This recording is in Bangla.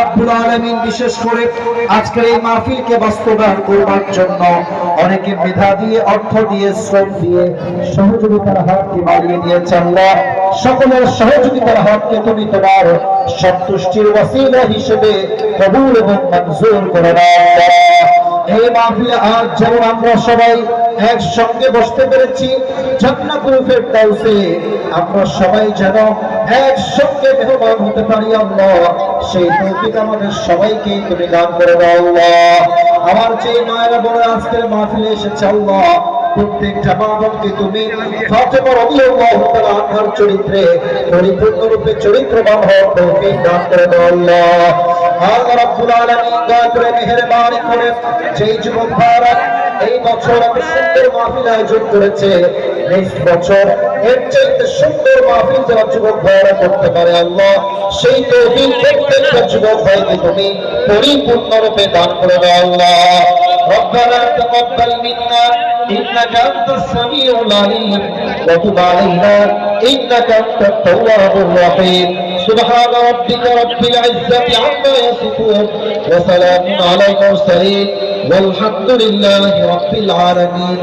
রাব্বুল আলামিন বিশেষ করে আজকের এই মাহফিলকে বাস্তবায়ন করবার জন্য অনেকে মেধা দিয়ে, অর্থ দিয়ে, শ্রম দিয়ে সহযোগিতার হাতকে বাড়িয়ে দিয়েছে। আল্লাহ সকলের সহযোগিতার হাতকে তুমি তোমার সন্তুষ্টির ওয়াসিলা হিসেবে কবুল এবং মঞ্জুর করে নাও। এই মাহফিলে আজ যেমন আমরা সবাই একসঙ্গে বসতে পেরেছি জান্নাতুল ফেরদাউসে, আমরা সবাই যেন একসঙ্গে মেহমান হতে পারি আল্লাহ, সেই তৌফিক আমাদের সবাইকে তুমি দান করে দাও আল্লাহ। আমার যে মায়েরা বোনেরা আজকের মাহফিলে এসেছে আল্লাহ, প্রত্যেকটা মা বোনকে তুমি ফাতেমা রাদিয়াল্লাহু তাআলা আনহার চরিত্রে পরিপূর্ণরূপে চরিত্রবান হওয়ার তৌফিক দান করে দাও আল্লাহ। আল্লাহ রাব্বুল আলামিন দয়া করে মেহেরবানি করে যেই যুবক ভাইরা এই বছর এত সুন্দর মাহফিল আয়োজন করেছে, নেক্সট বছর এর চাইতে সুন্দর মাহফিল যারা যুবক ভাইরা করতে পারে আল্লাহ, সেই তৌফিক প্রত্যেকটা যুবক ভাইকে তুমি পরিপূর্ণরূপে দান করে দাও আল্লাহ। ربنا تقبل منا إنك أنت السميع العليم وتب علينا إنك أنت التواب الرحيم سبحان ربك رب العزة عما يصفون وسلام على المرسلين والحمد لله رب العالمين.